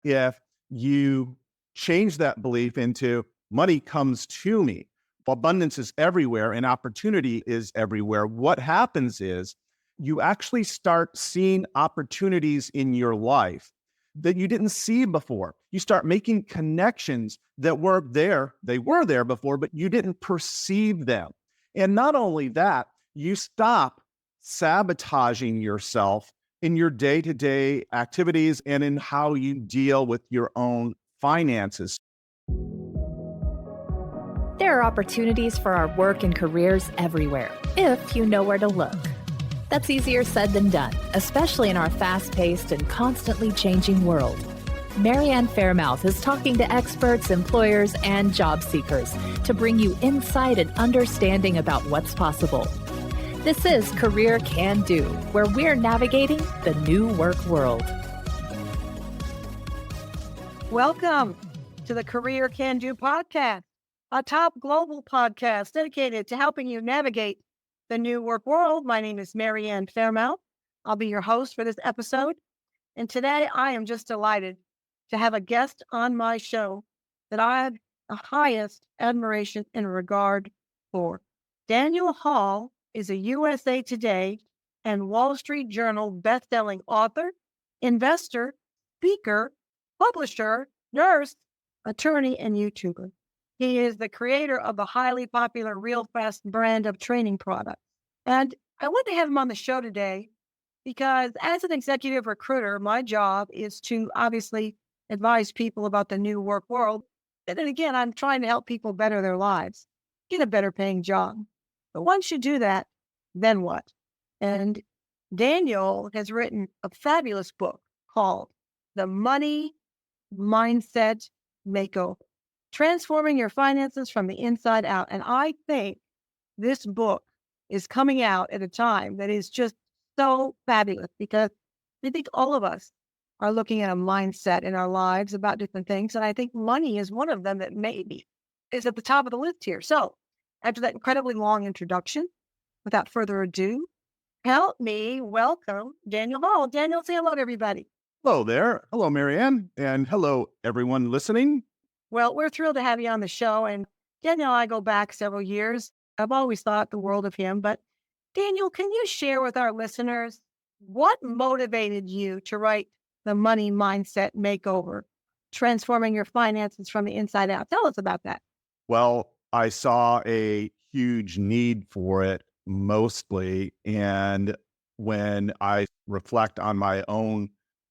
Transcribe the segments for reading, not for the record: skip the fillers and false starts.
if you change that belief into money comes to me, abundance is everywhere and opportunity is everywhere, what happens is you actually start seeing opportunities in your life that you didn't see before. You start making connections that were there. They were there before, but you didn't perceive them. And not only that, you stop sabotaging yourself in your day-to-day activities and in how you deal with your own finances. There are opportunities for our work and careers everywhere, if you know where to look. That's easier said than done, especially in our fast-paced and constantly changing world. Ann Faremouth is talking to experts, employers, and job seekers to bring you insight and understanding about what's possible. This is Career Can Do, where we're navigating the new work world. Welcome to the Career Can Do podcast, a top global podcast dedicated to helping you navigate the new work world. My name is Ann Faremouth. I'll be your host for this episode. And today I am just delighted to have a guest on my show that I have the highest admiration and regard for. Daniel Hall is a USA Today and Wall Street Journal bestselling author, investor, speaker, publisher, nurse, attorney, and YouTuber. He is the creator of the highly popular Real Fast brand of training products. And I want to have him on the show today because as an executive recruiter, my job is to obviously advise people about the new work world. And then again, I'm trying to help people better their lives, get a better paying job. But once you do that, then what? And Daniel has written a fabulous book called The Money Mindset Makeover, Transforming Your Finances from the Inside Out. And I think this book is coming out at a time that is just so fabulous because I think all of us are looking at a mindset in our lives about different things. And I think money is one of them that maybe is at the top of the list here. So after that incredibly long introduction, without further ado, help me welcome Daniel Hall. Daniel, say hello to everybody. Hello there. Hello, Ann. And hello, everyone listening. Well, we're thrilled to have you on the show. And Daniel and I go back several years. I've always thought the world of him. But Daniel, can you share with our listeners what motivated you to write The Money Mindset Makeover, Transforming Your Finances from the Inside Out? Tell us about that. Well, I saw a huge need for it mostly. And when I reflect on my own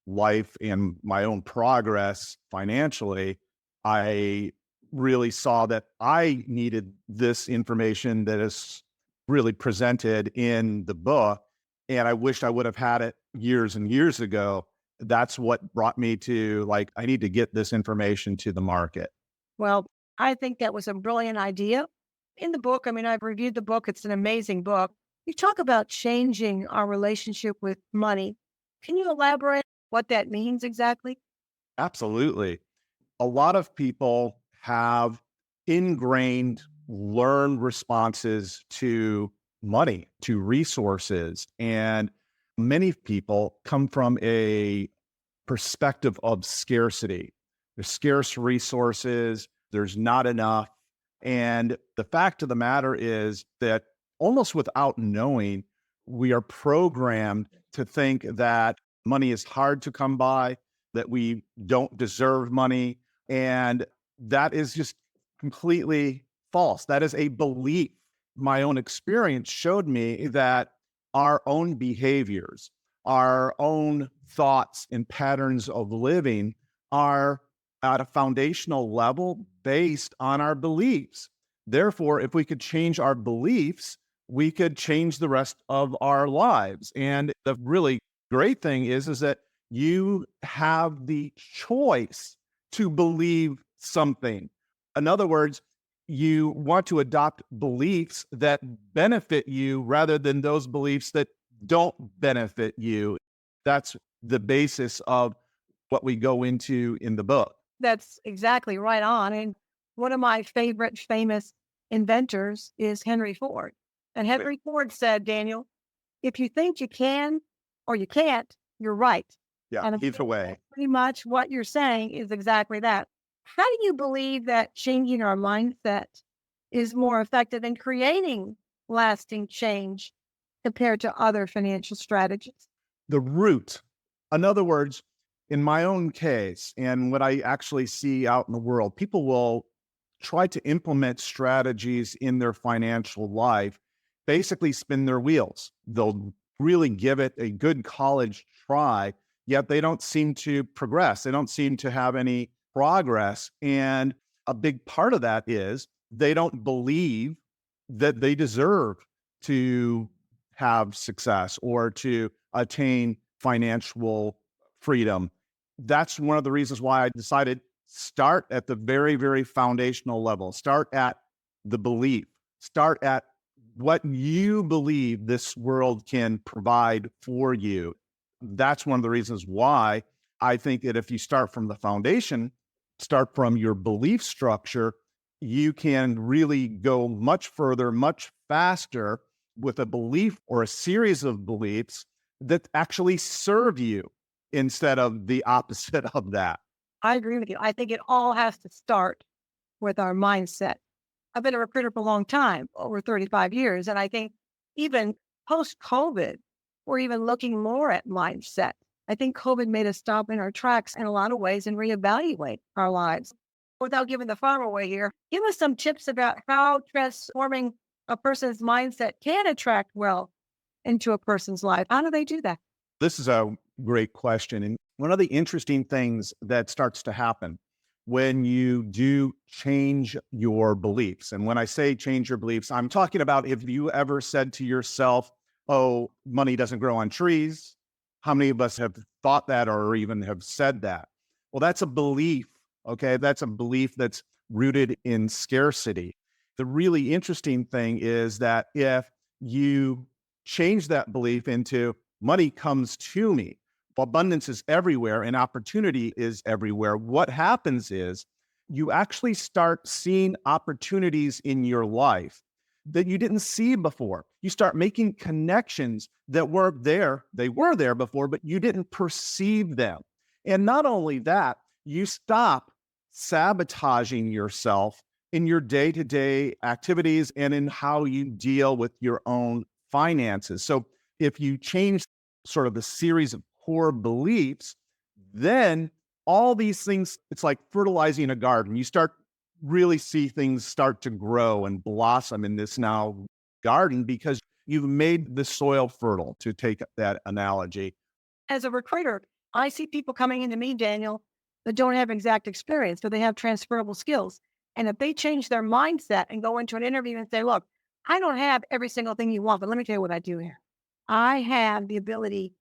life and my own progress financially, I really saw that I needed this information that is really presented in the book. And I wished I would have had it years and years ago. That's what brought me to I need to get this information to the market. Well, I think that was a brilliant idea. In the book, I've reviewed the book. It's an amazing book. You talk about changing our relationship with money. Can you elaborate what that means exactly? Absolutely. A lot of people have ingrained learned responses to money, to resources. And many people come from a perspective of scarcity. There's scarce resources, there's not enough. And the fact of the matter is that almost without knowing, we are programmed to think that money is hard to come by, that we don't deserve money. And that is just completely false. That is a belief. My own experience showed me that our own behaviors, our own thoughts and patterns of living are at a foundational level based on our beliefs. Therefore, if we could change our beliefs, we could change the rest of our lives. And the really great thing is that you have the choice to believe something. In other words, you want to adopt beliefs that benefit you rather than those beliefs that don't benefit you. That's the basis of what we go into in the book. That's exactly right on. And one of my favorite famous inventors is Henry Ford. And Henry Ford said, Daniel, if you think you can or you can't, you're right. Yeah, either way. pretty much what you're saying is exactly that. How do you believe that changing our mindset is more effective in creating lasting change compared to other financial strategies? The root, in other words, in my own case, and what I actually see out in the world, people will try to implement strategies in their financial life, basically spin their wheels. They'll really give it a good college try, yet they don't seem to progress. They don't seem to have any progress. And a big part of that is they don't believe that they deserve to have success or to attain financial freedom. That's one of the reasons why I decided start at the very, very foundational level. Start at the belief. Start at what you believe this world can provide for you. That's one of the reasons why I think that if you start from the foundation, start from your belief structure, you can really go much further, much faster with a belief or a series of beliefs that actually serve you instead of the opposite of that. I agree with you. I think it all has to start with our mindset. I've been a recruiter for a long time, over 35 years. And I think even post COVID, we're even looking more at mindset. I think COVID made us stop in our tracks in a lot of ways and reevaluate our lives. Without giving the farm away here, give us some tips about how transforming a person's mindset can attract wealth into a person's life. How do they do that? This is a great question. And one of the interesting things that starts to happen when you do change your beliefs, and when I say change your beliefs, I'm talking about if you ever said to yourself, oh, money doesn't grow on trees. How many of us have thought that or even have said that? Well, that's a belief. Okay. That's a belief that's rooted in scarcity. The really interesting thing is that if you change that belief into money comes to me, abundance is everywhere and opportunity is everywhere, what happens is you actually start seeing opportunities in your life that you didn't see before. You start making connections that weren't there. They were there before, but you didn't perceive them. And not only that, you stop sabotaging yourself in your day-to-day activities and in how you deal with your own finances. So if you change sort of the series of core beliefs, then all these things, it's like fertilizing a garden. You start really see things start to grow and blossom in this now garden because you've made the soil fertile, to take that analogy. As a recruiter, I see people coming into me, Daniel, that don't have exact experience, but they have transferable skills. And if they change their mindset and go into an interview and say, look, I don't have every single thing you want, but let me tell you what I do here. I have the ability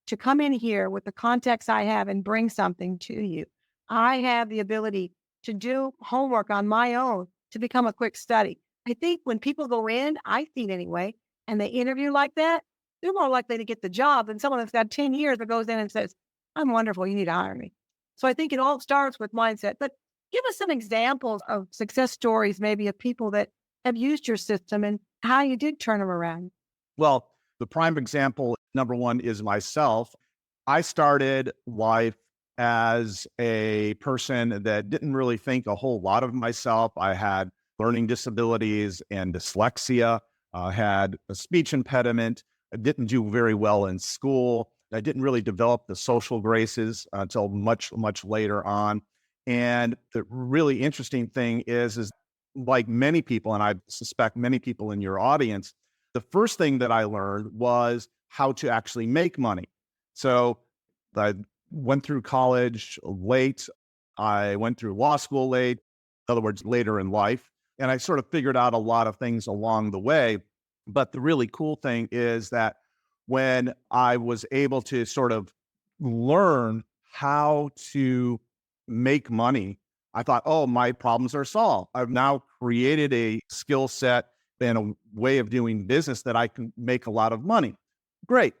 to come in here with the context I have and bring something to you. I have the ability to do homework on my own to become a quick study. I think when people go in, I see it anyway, and they interview like that, they're more likely to get the job than someone that's got 10 years that goes in and says, I'm wonderful, you need to hire me. So I think it all starts with mindset. But give us some examples of success stories, maybe of people that have used your system and how you did turn them around. Well, the prime example, number one, is myself. I started life as a person that didn't really think a whole lot of myself. I had learning disabilities and dyslexia, had a speech impediment. I didn't do very well in school. I didn't really develop the social graces until much, much later on. And the really interesting thing is like many people, and I suspect many people in your audience, the first thing that I learned was how to actually make money. So I went through college late. I went through law school late, in other words, later in life. And I sort of figured out a lot of things along the way. But the really cool thing is that when I was able to sort of learn how to make money, I thought, oh, my problems are solved. I've now created a skill set and a way of doing business that I can make a lot of money. Great.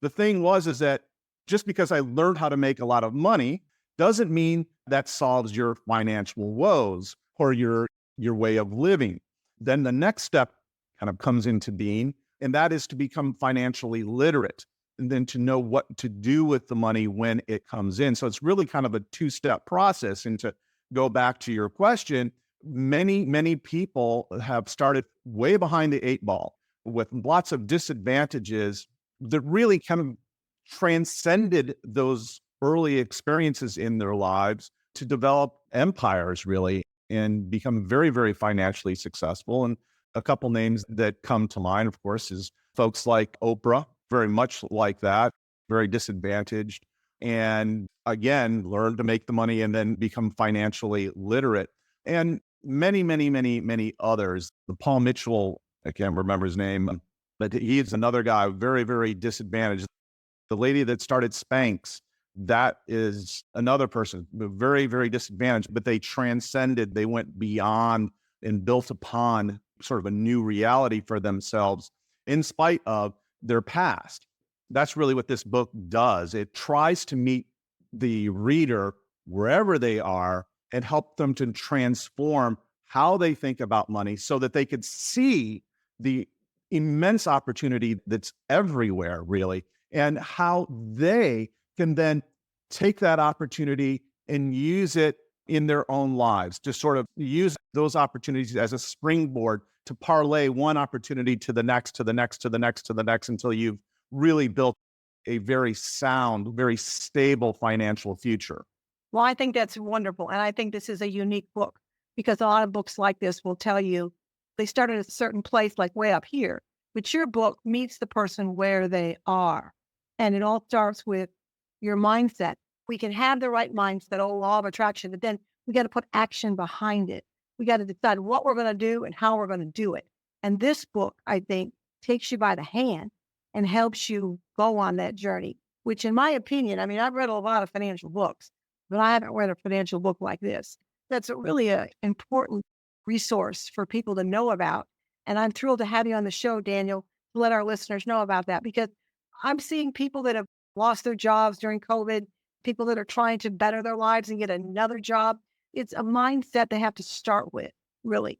The thing is that just because I learned how to make a lot of money doesn't mean that solves your financial woes or your way of living. Then the next step kind of comes into being, and that is to become financially literate. and then to know what to do with the money when it comes in. So it's really kind of a two-step process. And to go back to your question, many people have started way behind the eight ball with lots of disadvantages that really kind of transcended those early experiences in their lives to develop empires, really, and become very, very financially successful. And a couple names that come to mind, of course, is folks like Oprah, very much like that, very disadvantaged. And again, learn to make the money and then become financially literate. And many others. The Paul Mitchell, I can't remember his name, but he is another guy, very, very disadvantaged. The lady that started Spanx, that is another person, very, very disadvantaged, but they transcended, they went beyond and built upon sort of a new reality for themselves in spite of their past. That's really what this book does. It tries to meet the reader wherever they are and help them to transform how they think about money so that they could see the immense opportunity that's everywhere, really, and how they can then take that opportunity and use it in their own lives, to sort of use those opportunities as a springboard to parlay one opportunity to the next, to the next, to the next, to the next, until you've really built a very sound, very stable financial future. Well, I think that's wonderful. And I think this is a unique book because a lot of books like this will tell you they start at a certain place, like way up here, but your book meets the person where they are. And it all starts with your mindset. We can have the right mindset, law of attraction, but then we got to put action behind it. We got to decide what we're going to do and how we're going to do it. And this book, I think, takes you by the hand and helps you go on that journey, which in my opinion, I mean, I've read a lot of financial books, but I haven't read a financial book like this. That's really an important resource for people to know about. And I'm thrilled to have you on the show, Daniel, to let our listeners know about that, because I'm seeing people that have lost their jobs during COVID, people that are trying to better their lives and get another job. It's a mindset they have to start with, really,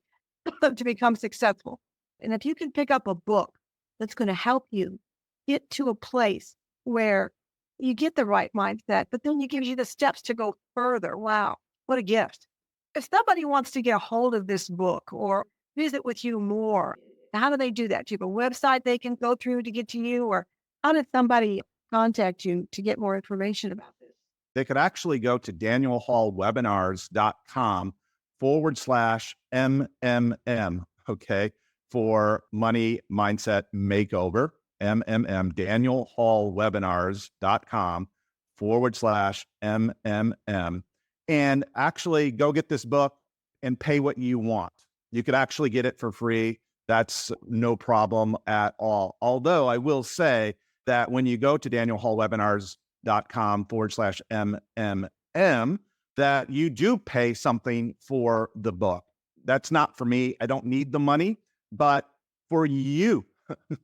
to become successful. And if you can pick up a book that's going to help you get to a place where you get the right mindset, but then it gives you the steps to go further. Wow, what a gift. If somebody wants to get a hold of this book or visit with you more, how do they do that? Do you have a website they can go through to get to you? Or how did somebody contact you to get more information about this? They could actually go to danielhallwebinars.com/MMM, okay, for Money Mindset Makeover, MMM, danielhallwebinars.com/MMM, and actually go get this book and pay what you want. You could actually get it for free. That's no problem at all. Although I will say that when you go to danielhallwebinars.com/MMM, that you do pay something for the book. That's not for me. I don't need the money, but for you,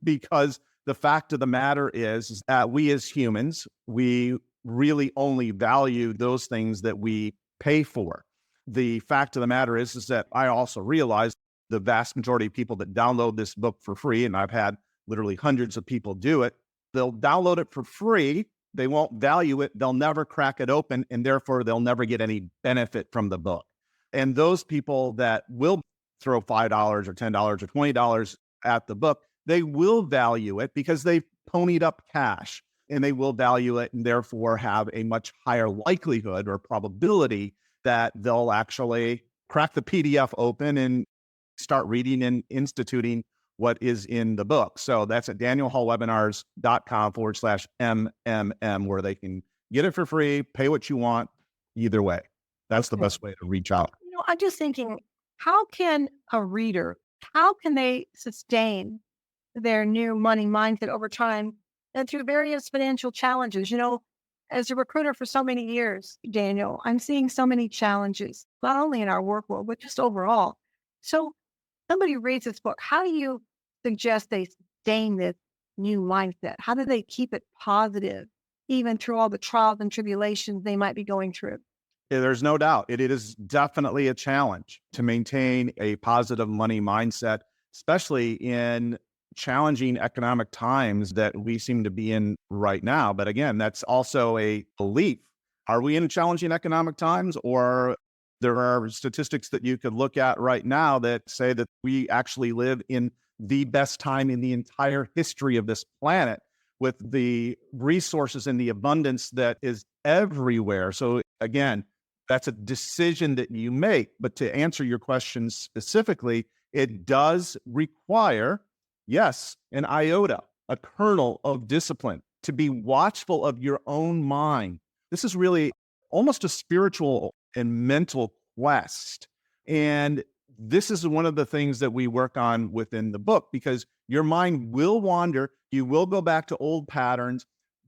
because the fact of the matter is that we as humans, we really only value those things that we pay for. The fact of the matter is that I also realize the vast majority of people that download this book for free, and I've had literally hundreds of people do it, they'll download it for free. They won't value it. They'll never crack it open, and therefore they'll never get any benefit from the book. And those people that will throw $5 or $10 or $20 at the book, they will value it because they've ponied up cash, and they will value it and therefore have a much higher likelihood or probability that they'll actually crack the PDF open and start reading and instituting what is in the book. So that's at danielhallwebinars.com/MMM, where they can get it for free, pay what you want, either way. That's the best way to reach out. I'm just thinking, how can a reader, how can they sustain their new money mindset over time and through various financial challenges? As a recruiter for so many years, Daniel, I'm seeing so many challenges, not only in our work world, but just overall. So somebody reads this book, how do you suggest they sustain this new mindset? How do they keep it positive, even through all the trials and tribulations they might be going through? Yeah, there's no doubt. It is definitely a challenge to maintain a positive money mindset, especially in challenging economic times that we seem to be in right now. But again, that's also a belief. Are we in challenging economic times, or there are statistics that you could look at right now that say that we actually live in the best time in the entire history of this planet with the resources and the abundance that is everywhere. So again, that's a decision that you make. But to answer your question specifically, it does require, yes, an iota, a kernel of discipline, to be watchful of your own mind. This is really almost a spiritual and mental quest. And this is one of the things that we work on within the book, because your mind will wander. You will go back to old patterns.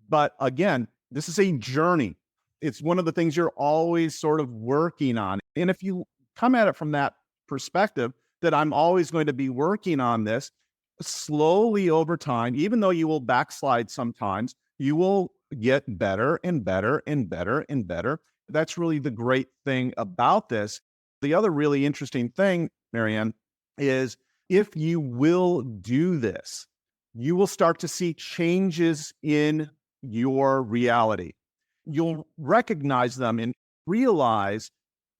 But again, this is a journey. It's one of the things you're always sort of working on. And if you come at it from that perspective, that I'm always going to be working on this, slowly over time, even though you will backslide sometimes, you will get better and better and better and better. That's really the great thing about this. The other really interesting thing, Marianne, is if you will do this, you will start to see changes in your reality. You'll recognize them and realize,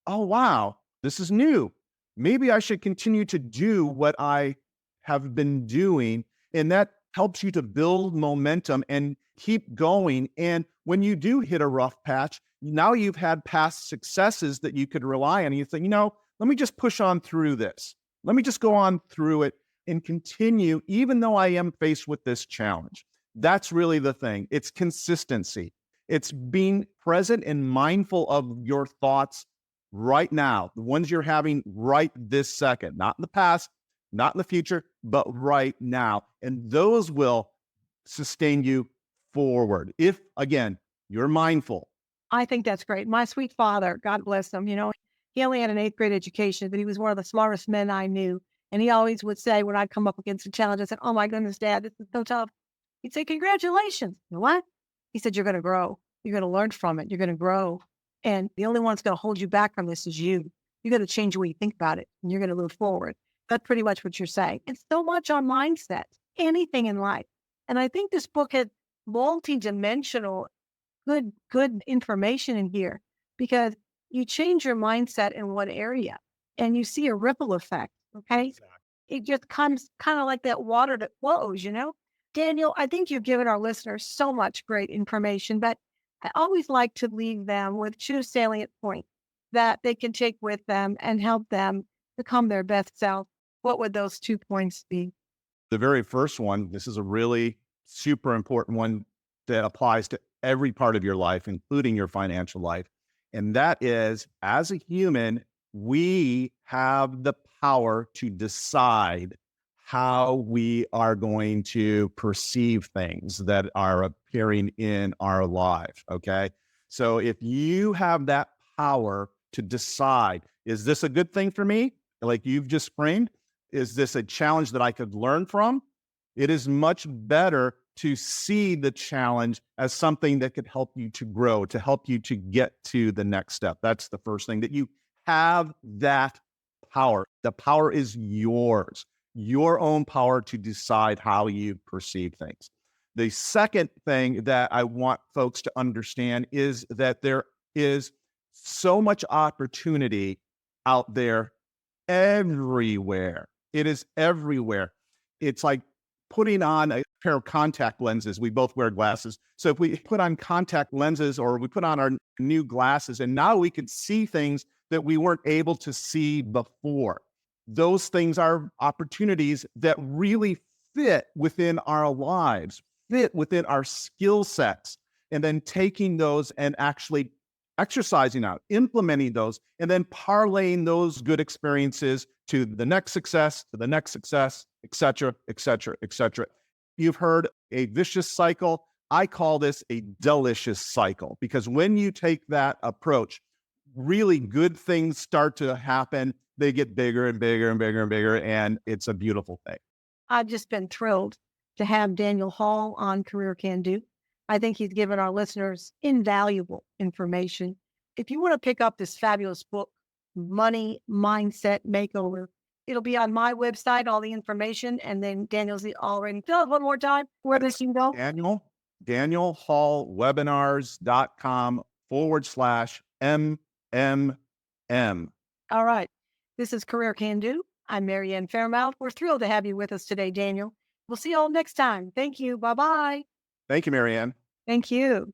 oh, wow, this is new. Maybe I should continue to do what I have been doing. And that helps you to build momentum and keep going. And when you do hit a rough patch, now you've had past successes that you could rely on. And you think, let me just push on through this. Let me just go on through it and continue, even though I am faced with this challenge. That's really the thing. It's consistency. It's being present and mindful of your thoughts right now, the ones you're having right this second, not in the past, not in the future, but right now. And those will sustain you forward. If, again, you're mindful. I think that's great. My sweet father, God bless him, he only had an 8th grade education, but he was one of the smartest men I knew. And he always would say, when I'd come up against a challenge, I said, oh my goodness, Dad, this is so tough. He'd say, congratulations. You know what? He said, you're going to grow. You're going to learn from it. You're going to grow. And the only one that's going to hold you back from this is you. You got to change the way you think about it, and you're going to move forward. That's pretty much what you're saying. It's so much on mindset, anything in life. And I think this book had multi-dimensional, good information in here, because you change your mindset in one area and you see a ripple effect. Okay. Exactly. It just comes kind of like that water that flows, Daniel, I think you've given our listeners so much great information, but I always like to leave them with 2 salient points that they can take with them and help them become their best self. What would those 2 points be? The very first one, this is a really super important one that applies to every part of your life, including your financial life. And that is, as a human, we have the power to decide how we are going to perceive things that are appearing in our life. Okay. So if you have that power to decide, is this a good thing for me? Like you've just framed, is this a challenge that I could learn from? It is much better to see the challenge as something that could help you to grow, to help you to get to the next step. That's the first thing, that you have that power. The power is yours, your own power to decide how you perceive things. The second thing that I want folks to understand is that there is so much opportunity out there everywhere. It is everywhere. It's like putting on a pair of contact lenses. We both wear glasses. So if we put on contact lenses or we put on our new glasses, and now we can see things that we weren't able to see before. Those things are opportunities that really fit within our lives, fit within our skill sets, and then taking those and actually exercising out, implementing those, and then parlaying those good experiences to the next success, et cetera, et cetera, et cetera. You've heard a vicious cycle. I call this a delicious cycle, because when you take that approach, really good things start to happen. They get bigger and bigger and bigger and bigger, and it's a beautiful thing. I've just been thrilled to have Daniel Hall on Career Can Do. I think he's given our listeners invaluable information. If you want to pick up this fabulous book, Money Mindset Makeover, It'll be on my website, all the information. And then Daniel's already filled one more time where this can go. DanielHallWebinars.com/MMM. All right. This is Career Can Do. I'm Mary Ann Faremouth. We're thrilled to have you with us today, Daniel. We'll see you all next time. Thank you. Bye-bye. Thank you, Mary Ann. Thank you.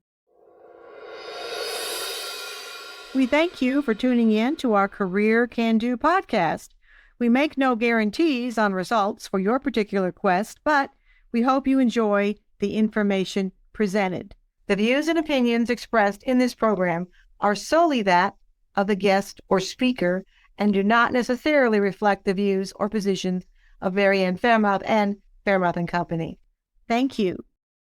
We thank you for tuning in to our Career Can Do podcast. We make no guarantees on results for your particular quest, but we hope you enjoy the information presented. The views and opinions expressed in this program are solely that of the guest or speaker and do not necessarily reflect the views or positions of Mary Ann Faremouth and Faremouth and Company. Thank you.